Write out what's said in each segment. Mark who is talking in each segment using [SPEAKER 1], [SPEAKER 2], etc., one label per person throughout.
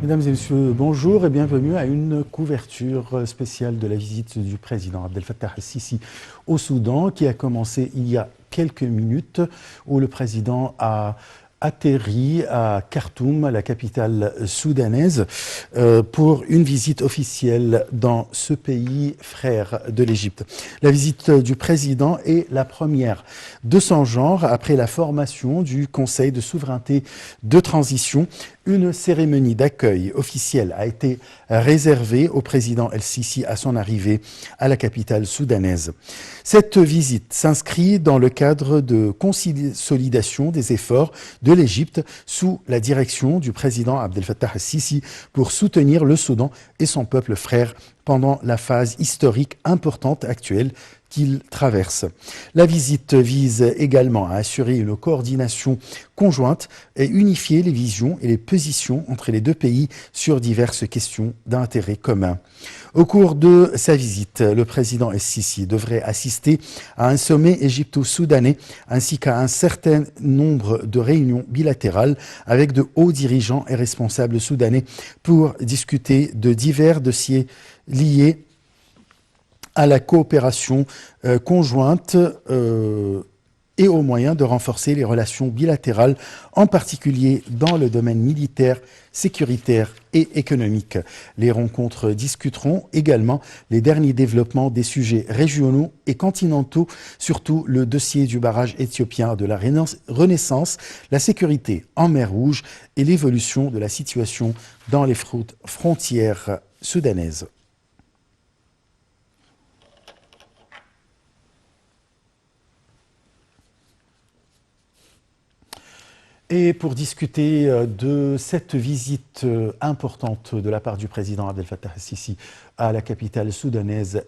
[SPEAKER 1] Mesdames et messieurs, bonjour et bienvenue à une couverture spéciale de la visite du président Abdel Fattah el-Sisi au Soudan qui a commencé il y a quelques minutes où le président a atterri à Khartoum, la capitale soudanaise, pour une visite officielle dans ce pays frère de l'Égypte. La visite du président est la première de son genre après la formation du Conseil de souveraineté de transition. Une cérémonie d'accueil officielle a été réservée au président El-Sisi à son arrivée à la capitale soudanaise. Cette visite s'inscrit dans le cadre de consolidation des efforts de l'Égypte sous la direction du président Abdel Fattah el-Sisi pour soutenir le Soudan et son peuple frère pendant la phase historique importante actuelle qu'il traverse. La visite vise également à assurer une coordination conjointe et unifier les visions et les positions entre les deux pays sur diverses questions d'intérêt commun. Au cours de sa visite, le président El-Sisi devrait assister à un sommet égypto-soudanais ainsi qu'à un certain nombre de réunions bilatérales avec de hauts dirigeants et responsables soudanais pour discuter de divers dossiers liés à la coopération conjointe et aux moyens de renforcer les relations bilatérales, en particulier dans le domaine militaire, sécuritaire et économique. Les rencontres discuteront également les derniers développements des sujets régionaux et continentaux, surtout le dossier du barrage éthiopien de la Renaissance, la sécurité en mer Rouge et l'évolution de la situation dans les frontières soudanaises. Et pour discuter de cette visite importante de la part du président Abdel Fattah el-Sisi à la capitale soudanaise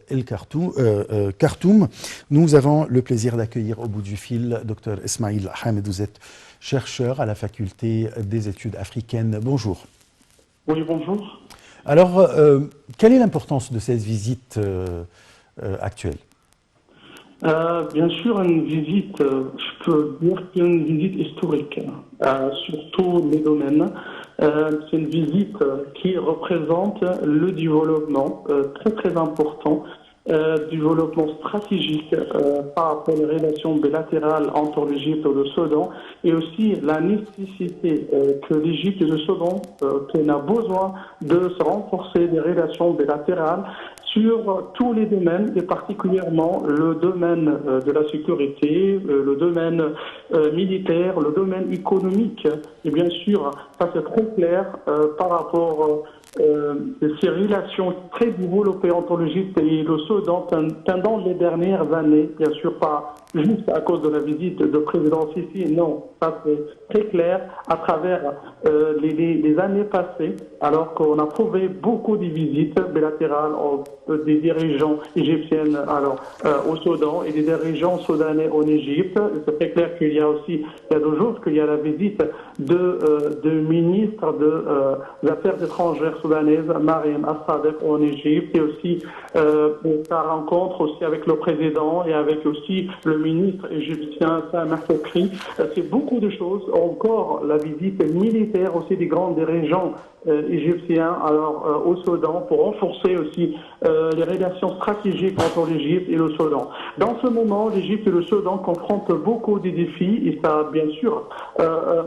[SPEAKER 1] Khartoum, nous avons le plaisir d'accueillir au bout du fil Dr Ismail Hamed. Vous êtes chercheur à la faculté des études africaines. Bonjour.
[SPEAKER 2] Oui, bonjour.
[SPEAKER 1] Alors, quelle est l'importance de cette visite actuelle ?
[SPEAKER 2] Bien sûr, une visite, je peux dire qu'une visite historique, sur tous les domaines. C'est une visite qui représente le développement très très important, développement stratégique par rapport aux relations bilatérales entre l'Égypte et le Soudan, et aussi la nécessité que l'Égypte et le Soudan a besoin de se renforcer des relations bilatérales sur tous les domaines, et particulièrement le domaine de la sécurité, le domaine militaire, le domaine économique. Et bien sûr, ça c'est très clair par rapport ces relations très développées entre l'Égypte et le Soudan pendant les dernières années, bien sûr pas juste à cause de la visite de président Sisi, non, ça c'est très clair à travers les années passées, alors qu'on a trouvé beaucoup de visites bilatérales des dirigeants égyptiennes au Soudan et des dirigeants soudanais en Égypte. C'est très clair qu'il y a aussi, il y a 2 jours, qu'il y a la visite de ministre des Affaires étrangères soudanaise, Mariam As-Sadek, en Égypte, et aussi sa rencontre aussi avec le président et avec aussi le ministre égyptien Sameh Fokri. C'est beaucoup de choses. Encore la visite militaire aussi des grands dirigeants égyptiens au Soudan pour renforcer aussi les relations stratégiques entre l'Égypte et le Soudan. Dans ce moment, l'Égypte et le Soudan confrontent beaucoup de défis, et ça, bien sûr,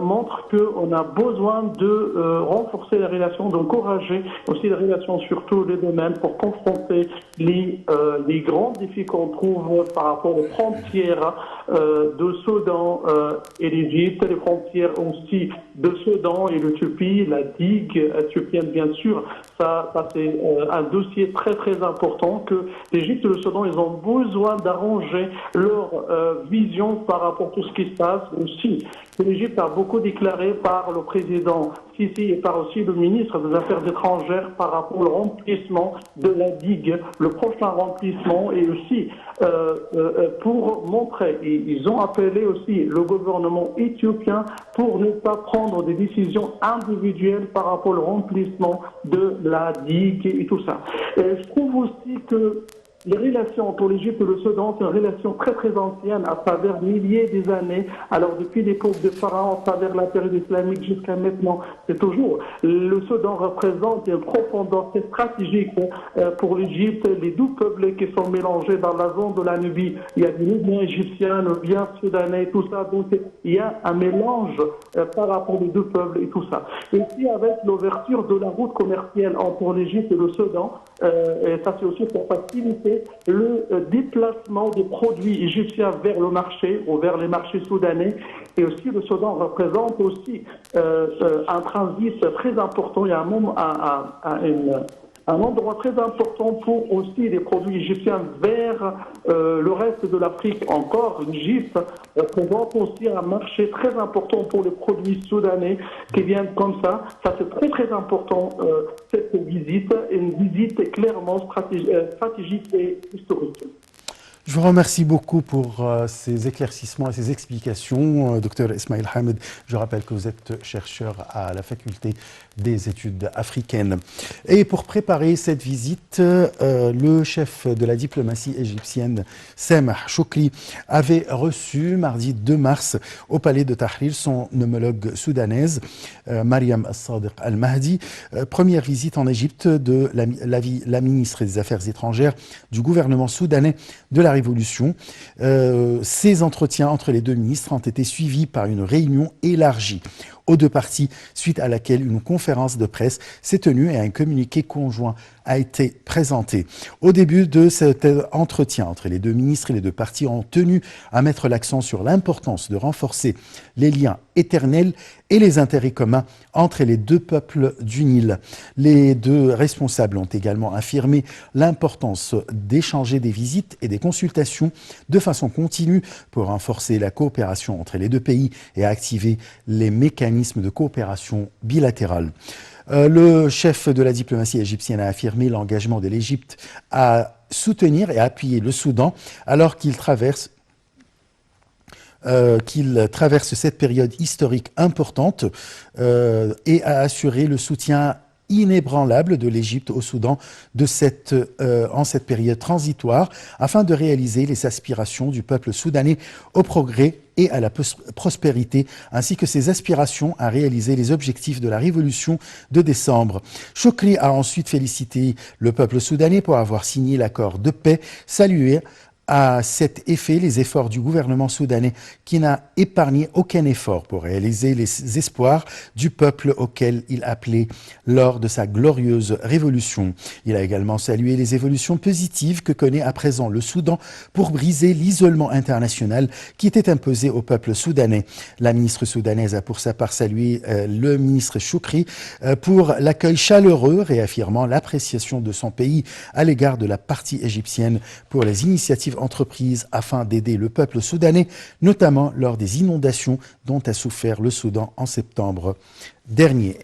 [SPEAKER 2] montre qu'on a besoin de renforcer les relations, d'encourager aussi les relations sur tous les domaines pour confronter les grands défis qu'on trouve par rapport aux frontières de Soudan et l'Égypte, les frontières aussi de Soudan et l'Éthiopie, la digue éthiopienne, bien sûr. Ça c'est un dossier très très important que l'Égypte et le Soudan, ils ont besoin d'arranger leur vision par rapport à tout ce qui se passe. Aussi, l'Égypte a beaucoup déclaré par le président Sisi et par aussi le ministre des Affaires étrangères par rapport au remplissement de la digue, le prochain remplissement, et aussi pour montrer, et ils ont appelé aussi le gouvernement éthiopien pour ne pas prendre des décisions individuelles par rapport au remplissement de la digue et tout ça. Et je trouve aussi que les relations entre l'Égypte et le Soudan, c'est une relation très très ancienne, à travers milliers des années. Alors depuis l'époque de Pharaon, à travers la période islamique jusqu'à maintenant, c'est toujours. Le Soudan représente une profondeur stratégique pour l'Égypte, les deux peuples qui sont mélangés dans la zone de la Nubie. Il y a des Nubiens égyptiens, Nubiens soudanais, tout ça. Donc il y a un mélange par rapport aux deux peuples et tout ça. Et puis avec l'ouverture de la route commerciale entre l'Égypte et le Soudan, et ça c'est aussi pour faciliter le déplacement des produits égyptiens vers le marché ou vers les marchés soudanais. Et aussi le Soudan représente aussi un transit très important. Il y a un endroit très important pour aussi les produits égyptiens vers le reste de l'Afrique. Encore, l'Égypte représente aussi un marché très important pour les produits soudanais qui viennent comme ça. Ça, c'est très très important, cette visite, une visite clairement stratégique et historique.
[SPEAKER 1] Je vous remercie beaucoup pour ces éclaircissements et ces explications, Dr Ismail Hamed. Je rappelle que vous êtes chercheur à la faculté des études africaines. Et pour préparer cette visite, le chef de la diplomatie égyptienne, Sameh Choukri, avait reçu mardi 2 mars au palais de Tahrir son homologue soudanaise, Mariam As-Sadiq Al-Mahdi. Première visite en Égypte de la ministre des Affaires étrangères du gouvernement soudanais de la Révolution. Ces entretiens entre les deux ministres ont été suivis par une réunion élargie aux deux parties, suite à laquelle une conférence de presse s'est tenue et un communiqué conjoint a été présenté. Au début de cet entretien entre les deux ministres et les deux parties ont tenu à mettre l'accent sur l'importance de renforcer les liens éternels et les intérêts communs entre les deux peuples du Nil. Les deux responsables ont également affirmé l'importance d'échanger des visites et des consultations de façon continue pour renforcer la coopération entre les deux pays et activer les mécanismes de coopération bilatérale. Le chef de la diplomatie égyptienne a affirmé l'engagement de l'Égypte à soutenir et à appuyer le Soudan alors qu'il traverse cette période historique importante et a assuré le soutien inébranlable de l'Égypte au Soudan en cette période transitoire afin de réaliser les aspirations du peuple soudanais au progrès et à la prospérité, ainsi que ses aspirations à réaliser les objectifs de la révolution de décembre. Choukri a ensuite félicité le peuple soudanais pour avoir signé l'accord de paix, salué à cet effet les efforts du gouvernement soudanais qui n'a épargné aucun effort pour réaliser les espoirs du peuple auquel il appelait lors de sa glorieuse révolution. Il a également salué les évolutions positives que connaît à présent le Soudan pour briser l'isolement international qui était imposé au peuple soudanais. La ministre soudanaise a pour sa part salué le ministre Choukri pour l'accueil chaleureux, réaffirmant l'appréciation de son pays à l'égard de la partie égyptienne pour les initiatives entreprises afin d'aider le peuple soudanais, notamment lors des inondations dont a souffert le Soudan en septembre dernier.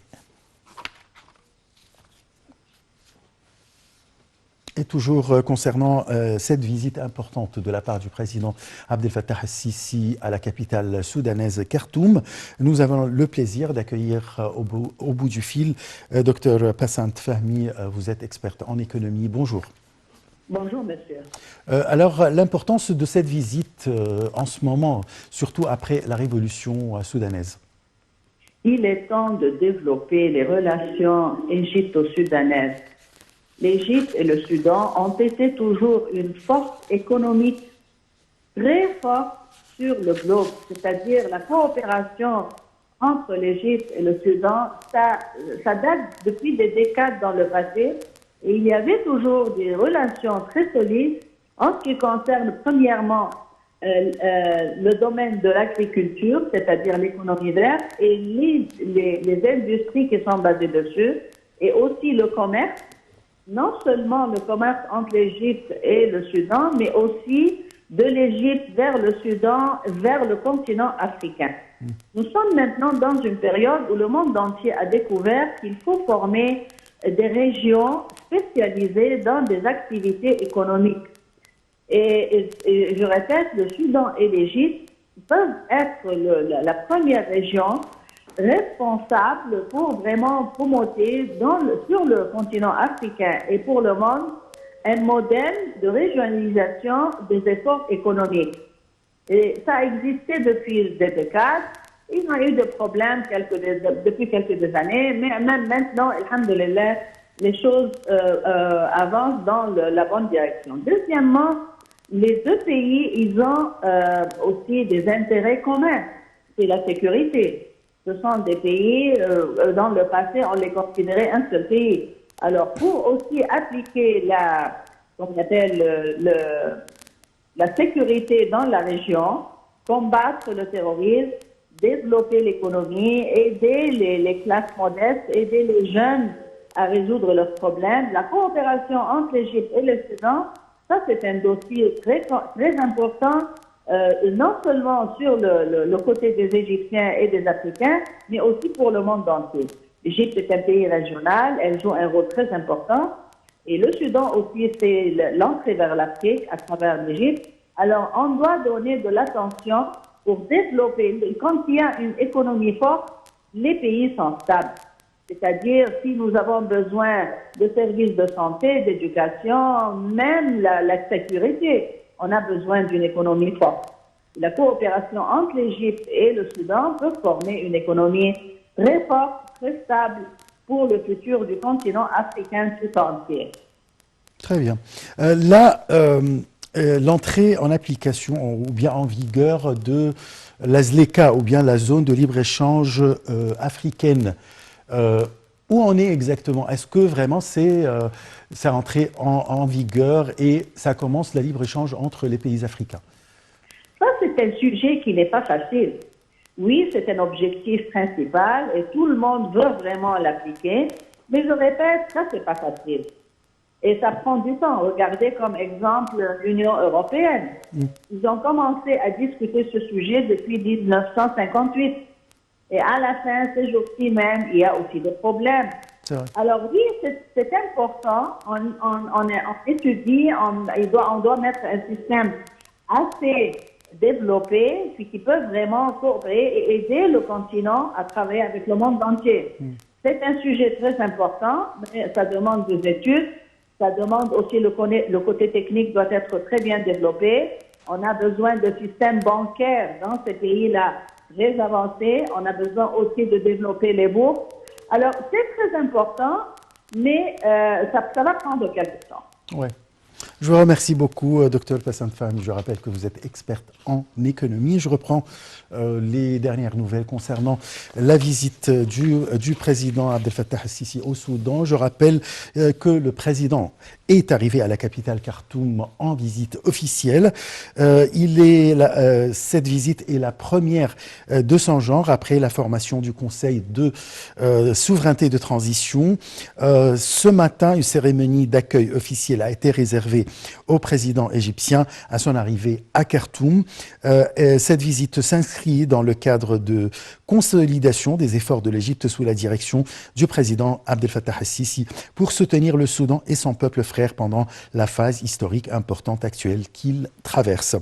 [SPEAKER 1] Et toujours concernant cette visite importante de la part du président Abdel Fattah al-Sisi à la capitale soudanaise Khartoum, nous avons le plaisir d'accueillir au bout du fil Dr Passant Fahmi. Vous êtes experte en économie. Bonjour.
[SPEAKER 3] Bonjour, monsieur.
[SPEAKER 1] Alors, l'importance de cette visite en ce moment, surtout après la révolution soudanaise.
[SPEAKER 3] Il est temps de développer les relations égypto-soudanaises. L'Égypte et le Soudan ont été toujours une force économique très forte sur le globe, c'est-à-dire la coopération entre l'Égypte et le Soudan, ça date depuis des décades dans le passé. Et il y avait toujours des relations très solides en ce qui concerne premièrement le domaine de l'agriculture, c'est-à-dire l'économie verte, et les industries qui sont basées dessus, et aussi le commerce, non seulement le commerce entre l'Égypte et le Soudan, mais aussi de l'Égypte vers le Soudan, vers le continent africain. Nous sommes maintenant dans une période où le monde entier a découvert qu'il faut former des régions spécialisées dans des activités économiques. Et je répète, le Soudan et l'Égypte peuvent être la première région responsable pour vraiment promouvoir sur le continent africain et pour le monde un modèle de régionalisation des efforts économiques. Et ça a existé depuis des décades. Ils ont eu des problèmes depuis quelques années, mais même maintenant, alhamdoulilah, les choses avancent dans la bonne direction. Deuxièmement, les deux pays, ils ont aussi des intérêts communs. C'est la sécurité. Ce sont des pays, dans le passé, on les considérait un seul pays. Alors, pour aussi appliquer la sécurité dans la région, combattre le terrorisme, développer l'économie, aider les classes modestes, aider les jeunes à résoudre leurs problèmes. La coopération entre l'Égypte et le Soudan, ça c'est un dossier très, très important, non seulement sur le côté des Égyptiens et des Africains, mais aussi pour le monde entier. L'Égypte est un pays régional, elle joue un rôle très important. Et le Soudan aussi, c'est l'entrée vers l'Afrique à travers l'Égypte. Alors, on doit donner de l'attention pour développer. Quand il y a une économie forte, les pays sont stables. C'est-à-dire, si nous avons besoin de services de santé, d'éducation, même la sécurité, on a besoin d'une économie forte. La coopération entre l'Égypte et le Soudan peut former une économie très forte, très stable, pour le futur du continent africain tout entier.
[SPEAKER 1] Très bien. Là, l'entrée en application ou bien en vigueur de la ZLECA ou bien la zone de libre-échange africaine, où en est exactement? Est-ce que vraiment c'est entré en vigueur et ça commence la libre-échange entre les pays africains?
[SPEAKER 3] Ça, c'est un sujet qui n'est pas facile. Oui, c'est un objectif principal et tout le monde veut vraiment l'appliquer, mais je répète, ça, c'est pas facile. Et ça prend du temps. Regardez comme exemple l'Union européenne. Ils ont commencé à discuter ce sujet depuis 1958. Et à la fin, ces jours-ci même, il y a aussi des problèmes. Alors oui, c'est important. On étudie, on doit mettre un système assez développer, puis qui peuvent vraiment coopérer et aider le continent à travailler avec le monde entier. C'est un sujet très important, mais ça demande des études, ça demande aussi le côté technique doit être très bien développé. On a besoin de systèmes bancaires dans ces pays-là très avancés. On a besoin aussi de développer les bourses. Alors, c'est très important, mais ça va prendre quelque temps.
[SPEAKER 1] Ouais. Je vous remercie beaucoup, Dr Bassem Fahmy. Je rappelle que vous êtes experte en économie. Je reprends les dernières nouvelles concernant la visite du président Abdel Fattah el-Sisi au Soudan. Je rappelle que le président est arrivé à la capitale Khartoum en visite officielle. Cette visite est la première de son genre après la formation du Conseil de souveraineté de transition. Ce matin, une cérémonie d'accueil officielle a été réservée au président égyptien à son arrivée à Khartoum. Cette visite s'inscrit dans le cadre de consolidation des efforts de l'Égypte sous la direction du président Abdel Fattah el-Sisi pour soutenir le Soudan et son peuple frère pendant la phase historique importante actuelle qu'il traverse.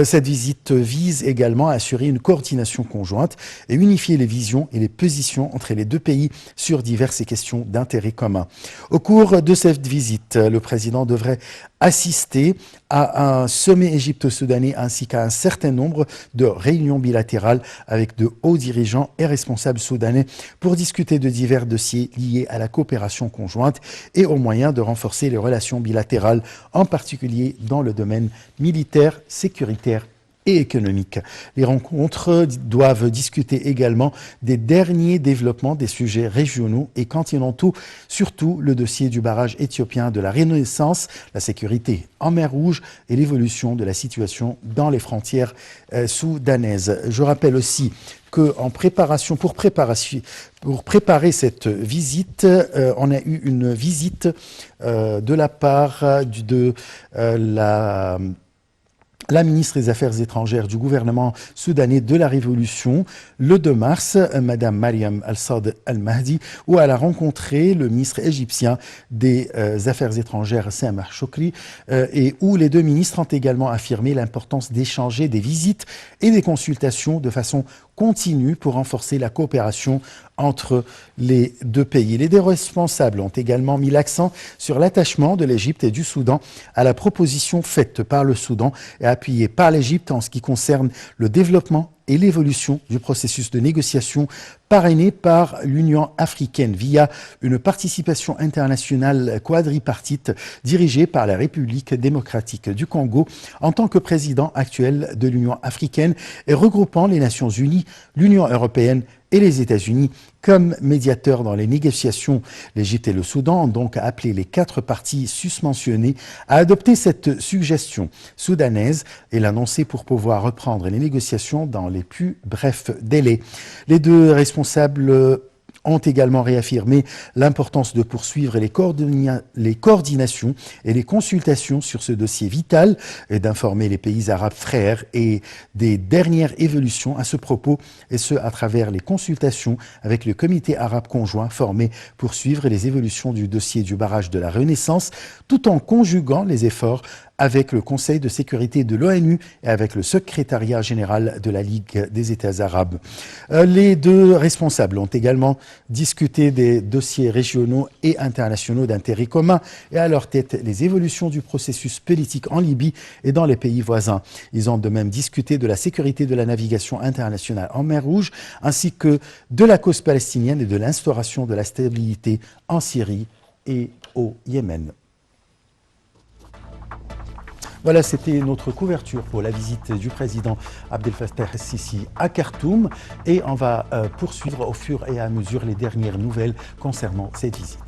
[SPEAKER 1] Cette visite vise également à assurer une coordination conjointe et unifier les visions et les positions entre les deux pays sur diverses questions d'intérêt commun. Au cours de cette visite, le président devrait assister à un sommet égypto-soudanais ainsi qu'à un certain nombre de réunions bilatérales avec de hauts dirigeants et responsables soudanais pour discuter de divers dossiers liés à la coopération conjointe et aux moyens de renforcer les relations bilatérales, en particulier dans le domaine militaire, sécuritaire et économique. Les rencontres doivent discuter également des derniers développements des sujets régionaux et continentaux, surtout le dossier du barrage éthiopien de la Renaissance, la sécurité en mer Rouge et l'évolution de la situation dans les frontières soudanaises. Je rappelle aussi que pour préparer cette visite, on a eu une visite de la part de la ministre des Affaires étrangères du gouvernement soudanais de la Révolution le 2 mars, Madame Mariam Al-Sad Al-Mahdi, où elle a rencontré le ministre égyptien des Affaires étrangères, Sameh Choukri, et où les deux ministres ont également affirmé l'importance d'échanger des visites et des consultations de façon continue pour renforcer la coopération entre les deux pays. Les deux responsables ont également mis l'accent sur l'attachement de l'Égypte et du Soudan à la proposition faite par le Soudan et appuyée par l'Égypte en ce qui concerne le développement et l'évolution du processus de négociation parrainé par l'Union africaine via une participation internationale quadripartite dirigée par la République démocratique du Congo en tant que président actuel de l'Union africaine et regroupant les Nations unies, l'Union européenne et les États-Unis comme médiateurs dans les négociations. L'Égypte et le Soudan ont donc appelé les 4 parties susmentionnées à adopter cette suggestion soudanaise et l'annoncer pour pouvoir reprendre les négociations dans les plus brefs délais. Les deux responsables ont également réaffirmé l'importance de poursuivre les coordinations et les consultations sur ce dossier vital et d'informer les pays arabes frères et des dernières évolutions à ce propos, et ce à travers les consultations avec le comité arabe conjoint formé pour suivre les évolutions du dossier du barrage de la Renaissance, tout en conjuguant les efforts avec le Conseil de sécurité de l'ONU et avec le secrétariat général de la Ligue des États arabes. Les deux responsables ont également discuté des dossiers régionaux et internationaux d'intérêt commun et à leur tête les évolutions du processus politique en Libye et dans les pays voisins. Ils ont de même discuté de la sécurité de la navigation internationale en mer Rouge ainsi que de la cause palestinienne et de l'instauration de la stabilité en Syrie et au Yémen. Voilà, c'était notre couverture pour la visite du président Abdel Fattah el-Sisi à Khartoum et on va poursuivre au fur et à mesure les dernières nouvelles concernant cette visite.